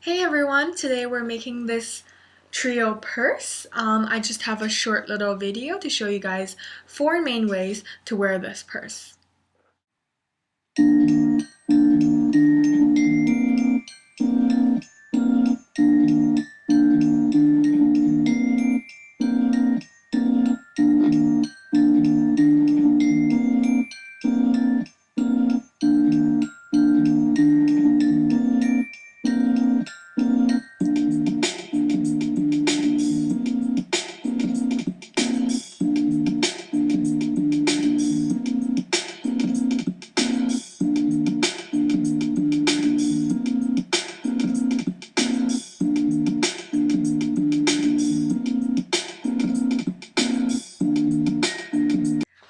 Hey everyone, today we're making this trio purse. I just have a short little video to show you guys 4 main ways to wear this purse.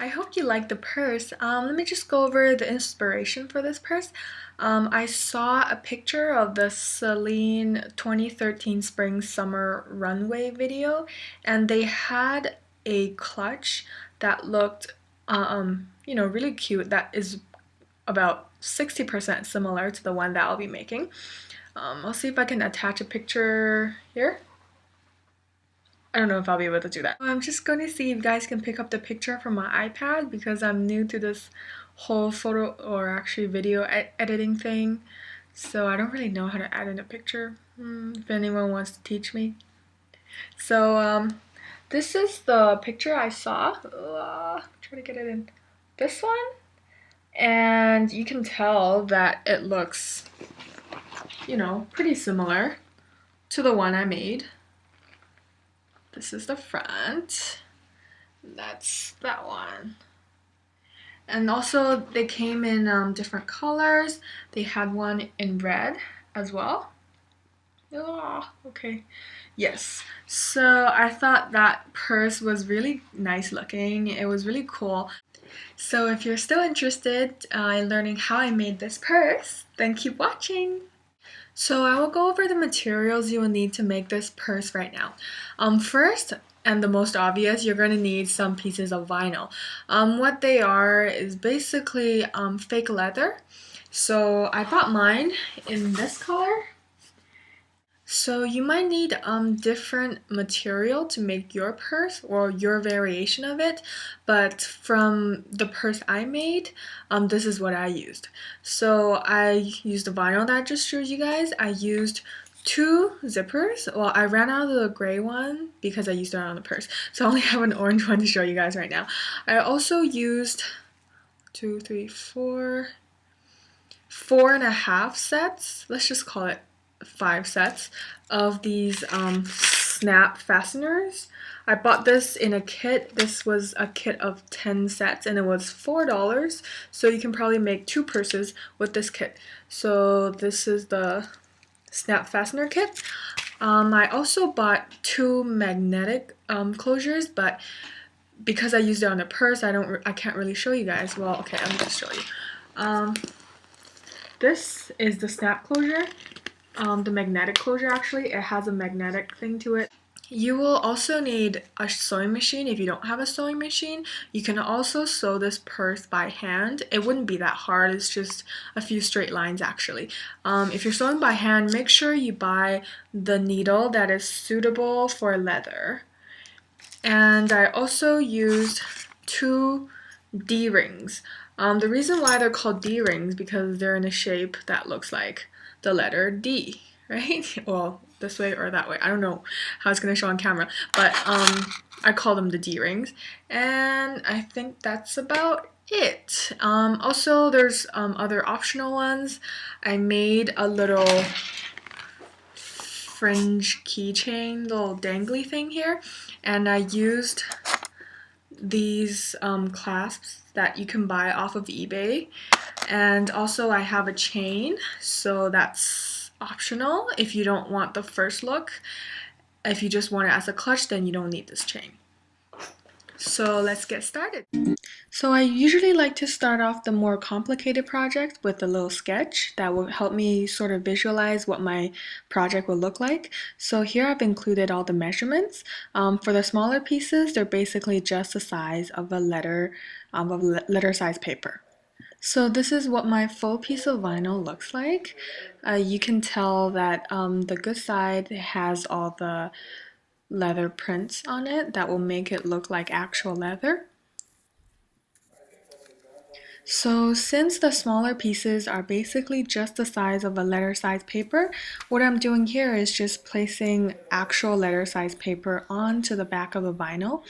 I hope you like the purse. Let me just go over the inspiration for this purse. I saw a picture of the Celine 2013 Spring Summer Runway video, and they had a clutch that looked, really cute. That is about 60% similar to the one that I'll be making. I'll see if I can attach a picture here. I don't know if I'll be able to do that. I'm just going to see if you guys can pick up the picture from my iPad because I'm new to this whole photo or actually video editing thing. So I don't really know how to add in a picture. If anyone wants to teach me. So this is the picture I saw. Try to get it in. This one. And you can tell that it looks, pretty similar to the one I made. This is the front. That's that one. And also they came in different colors. They had one in red as well. Oh, okay. Yes. So I thought that purse was really nice looking. It was really cool. So if you're still interested in learning how I made this purse, then keep watching. So I will go over the materials you will need to make this purse right now. First, and the most obvious, you're going to need some pieces of vinyl. What they are is basically fake leather. So I bought mine in this color. So you might need different material to make your purse or your variation of it, but from the purse I made, this is what I used. So I used the vinyl that I just showed you guys. I used 2 zippers. Well, I ran out of the gray one because I used it on the purse, so I only have an orange one to show you guys right now. I also used 2, 3, 4, 4.5 sets. Let's just call it 5 sets of these snap fasteners. I bought this in a kit. This was a kit of 10 sets and it was $4, so you can probably make 2 purses with this kit. So this is the snap fastener kit. I also bought 2 magnetic closures, but because I used it on the purse, I can't really show you guys. Well, okay, I'm gonna show you. This is the snap closure. The magnetic closure, actually, it has a magnetic thing to it. You will also need a sewing machine. If you don't have a sewing machine, you can also sew this purse by hand. It wouldn't be that hard. It's just a few straight lines, actually. If you're sewing by hand, make sure you buy the needle that is suitable for leather. And I also used 2 D-rings. The reason why they're called D-rings because they're in a shape that looks like the letter D, right? Well, this way or that way. I don't know how it's gonna show on camera, but I call them the D-rings. And I think that's about it. Also, there's other optional ones. I made a little fringe keychain, little dangly thing here, and I used these clasps that you can buy off of eBay. And also I have a chain, so that's optional if you don't want the first look. If you just want it as a clutch, then you don't need this chain. So let's get started. So I usually like to start off the more complicated project with a little sketch that will help me sort of visualize what my project will look like. So here I've included all the measurements. For the smaller pieces, they're basically just the size of a letter size paper. So this is what my full piece of vinyl looks like. You can tell that the good side has all the leather prints on it that will make it look like actual leather. So since the smaller pieces are basically just the size of a letter size paper, what I'm doing here is just placing actual letter size paper onto the back of the vinyl.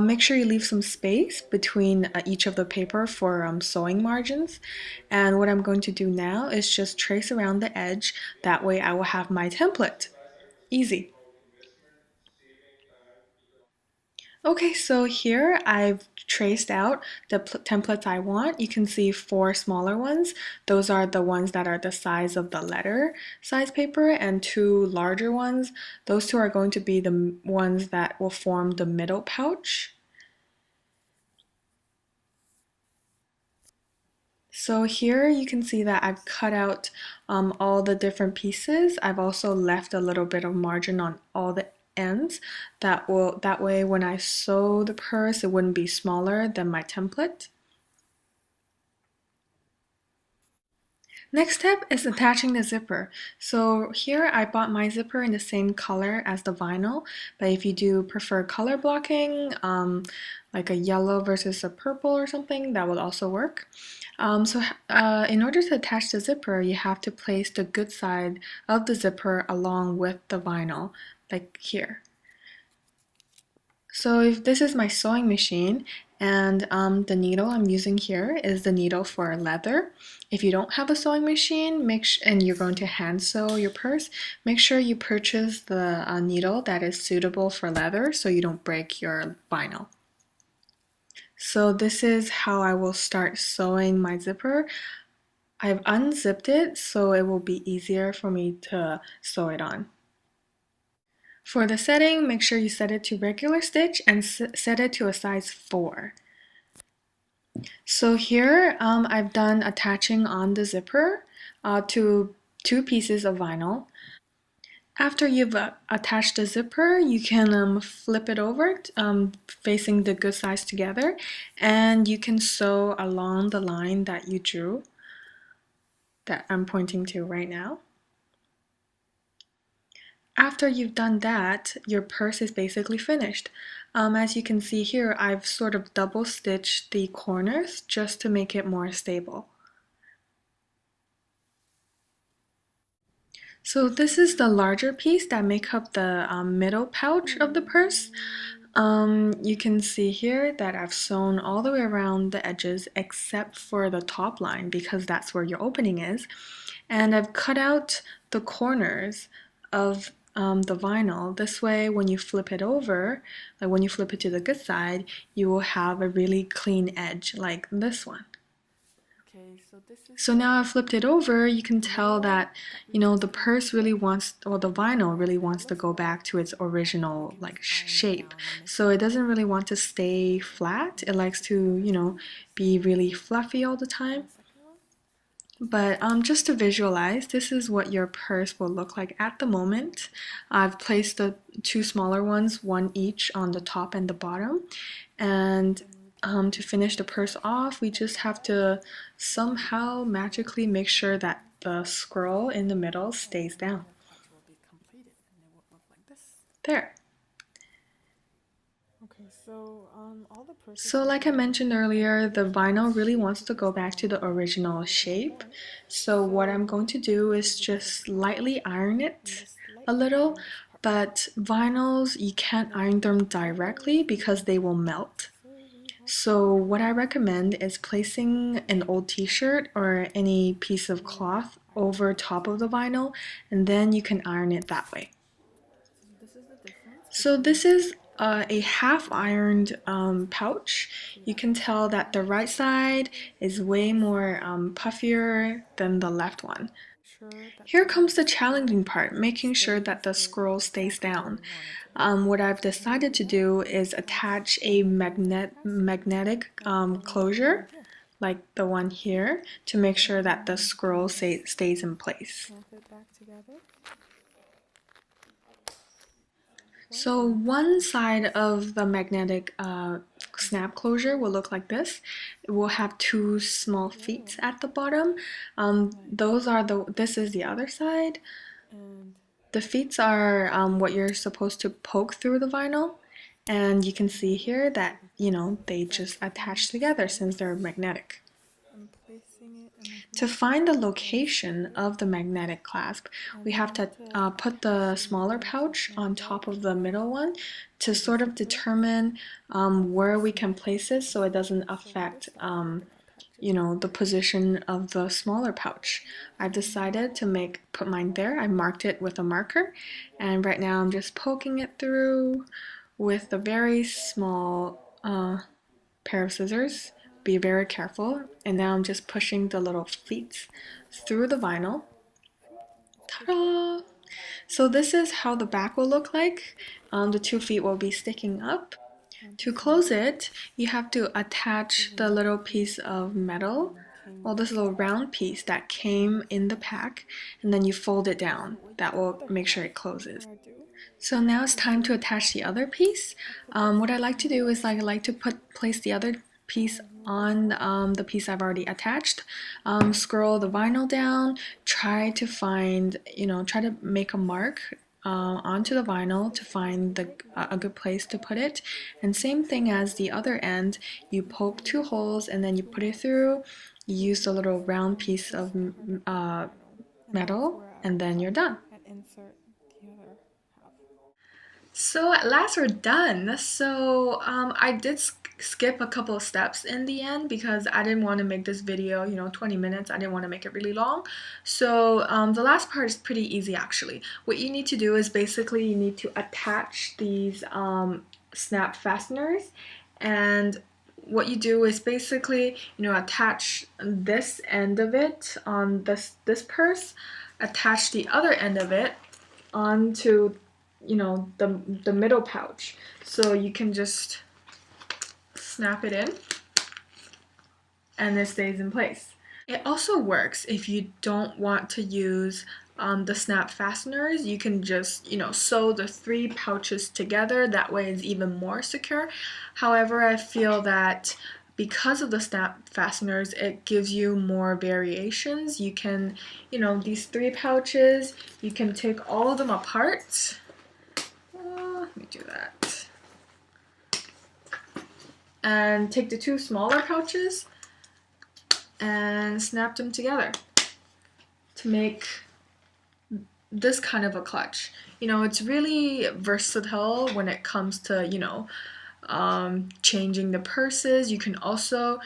Make sure you leave some space between each of the paper for sewing margins. And what I'm going to do now is just trace around the edge. That way I will have my template. Easy. Okay, so here I've traced out the templates I want. You can see four smaller ones. Those are the ones that are the size of the letter size paper, and two larger ones. Those two are going to be the ones that will form the middle pouch. So here you can see that I've cut out all the different pieces. I've also left a little bit of margin on all the ends. That way when I sew the purse, it wouldn't be smaller than my template. Next step is attaching the zipper. So here I bought my zipper in the same color as the vinyl, but if you do prefer color blocking, like a yellow versus a purple or something, that would also work. In order to attach the zipper, you have to place the good side of the zipper along with the vinyl, like here. So if this is my sewing machine, and the needle I'm using here is the needle for leather. If you don't have a sewing machine, and you're going to hand sew your purse, make sure you purchase the needle that is suitable for leather so you don't break your vinyl. So this is how I will start sewing my zipper. I've unzipped it so it will be easier for me to sew it on. For the setting, make sure you set it to regular stitch and set it to a size 4. So here I've done attaching on the zipper to 2 pieces of vinyl. After you've attached the zipper, you can flip it over facing the good sides together, and you can sew along the line that you drew that I'm pointing to right now. After you've done that, your purse is basically finished. As you can see here, I've sort of double stitched the corners just to make it more stable. So this is the larger piece that make up the middle pouch of the purse. You can see here that I've sewn all the way around the edges except for the top line because that's where your opening is. And I've cut out the corners of the vinyl. This way, when you flip it over, like when you flip it to the good side, you will have a really clean edge like this one. So now I've flipped it over, you can tell that, the purse really wants, or the vinyl really wants to go back to its original like shape. So it doesn't really want to stay flat. It likes to, be really fluffy all the time. But just to visualize, this is what your purse will look like at the moment. I've placed the 2 smaller ones, one each on the top and the bottom. And to finish the purse off, we just have to somehow magically make sure that the scroll in the middle stays down. There. So like I mentioned earlier, the vinyl really wants to go back to the original shape. So what I'm going to do is just lightly iron it a little, but vinyls, you can't iron them directly because they will melt. So what I recommend is placing an old t-shirt or any piece of cloth over top of the vinyl, and then you can iron it that way. So this is a half ironed pouch. You can tell that the right side is way more puffier than the left one. Here comes the challenging part, making sure that the scroll stays down. What I've decided to do is attach a magnetic closure, like the one here, to make sure that the scroll stays in place. So one side of the magnetic snap closure will look like this. It will have two small feet at the bottom. This is the other side. The feet are what you're supposed to poke through the vinyl. And you can see here that, they just attach together since they're magnetic. To find the location of the magnetic clasp, we have to put the smaller pouch on top of the middle one to sort of determine where we can place it so it doesn't affect the position of the smaller pouch. I've decided to put mine there. I marked it with a marker, and right now I'm just poking it through with a very small pair of scissors. Be very careful. And now I'm just pushing the little feet through the vinyl. Ta-da! So this is how the back will look like. The 2 feet will be sticking up. To close it, you have to attach the little piece of metal, well, this little round piece that came in the pack, and then you fold it down. That will make sure it closes. So now it's time to attach the other piece. What I like to do is I like to place the other piece on the piece I've already attached. Scroll the vinyl down, try to make a mark onto the vinyl to find a good place to put it. And same thing as the other end, you poke 2 holes and then you put it through. You use the little round piece of metal, and then you're done. So at last we're done. So I did skip a couple of steps in the end because I didn't want to make this video, 20 minutes. I didn't want to make it really long. So the last part is pretty easy actually. What you need to do is basically you need to attach these snap fasteners, and what you do is basically attach this end of it on this purse, attach the other end of it onto the middle pouch, so you can just snap it in and it stays in place. It also works if you don't want to use the snap fasteners. You can just sew the 3 pouches together, that way it's even more secure. However, I feel that because of the snap fasteners, it gives you more variations. You can, these 3 pouches, you can take all of them apart. Let me do that. And take the 2 smaller pouches and snap them together to make this kind of a clutch. It's really versatile when it comes to, changing the purses. You can also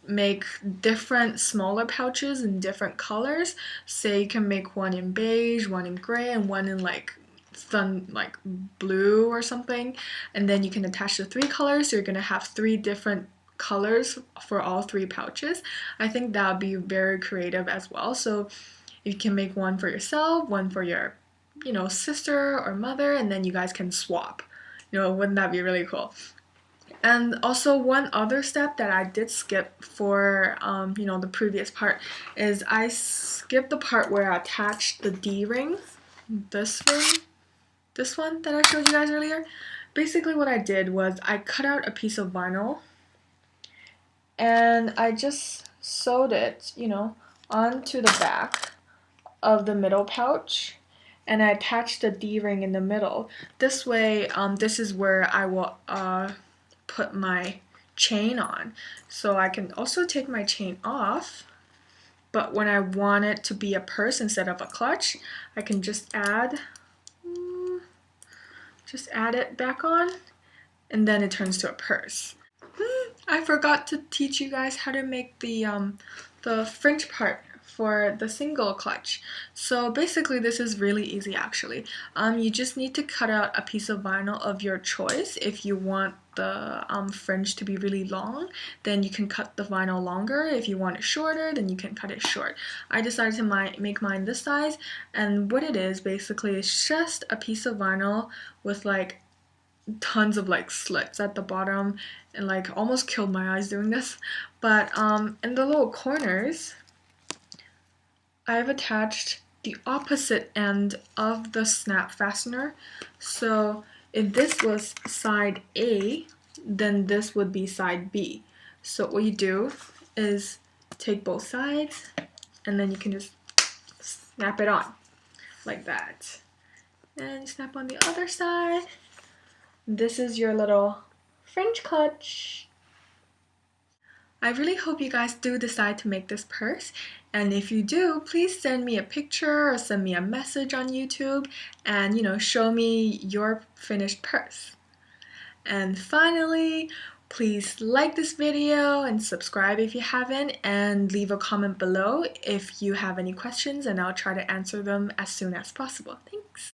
make different smaller pouches in different colors. Say you can make one in beige, one in gray, and one in like blue or something, and then you can attach the 3 colors, so you're gonna have 3 different colors for all 3 pouches. I think that would be very creative as well. So you can make one for yourself, one for your sister or mother, and then you guys can swap. Wouldn't that be really cool? And also one other step that I did skip for the previous part is I skipped the part where I attached the D-ring, this one that I showed you guys earlier. Basically what I did was I cut out a piece of vinyl and I just sewed it, onto the back of the middle pouch, and I attached the D-ring in the middle. This way, this is where I will put my chain on. So I can also take my chain off, but when I want it to be a purse instead of a clutch, I can just add it back on, and then it turns to a purse. I forgot to teach you guys how to make the fringe part for the single clutch. So basically this is really easy actually. You just need to cut out a piece of vinyl of your choice. If you want the fringe to be really long, then you can cut the vinyl longer. If you want it shorter, then you can cut it short. I decided to make mine this size, and what it is basically is just a piece of vinyl with like tons of like slits at the bottom, and like almost killed my eyes doing this. But in the little corners, I've attached the opposite end of the snap fastener. So if this was side A, then this would be side B. So what you do is take both sides and then you can just snap it on like that. And snap on the other side. This is your little French clutch. I really hope you guys do decide to make this purse, and if you do, please send me a picture or send me a message on YouTube and show me your finished purse. And finally, please like this video and subscribe if you haven't, and leave a comment below if you have any questions and I'll try to answer them as soon as possible. Thanks!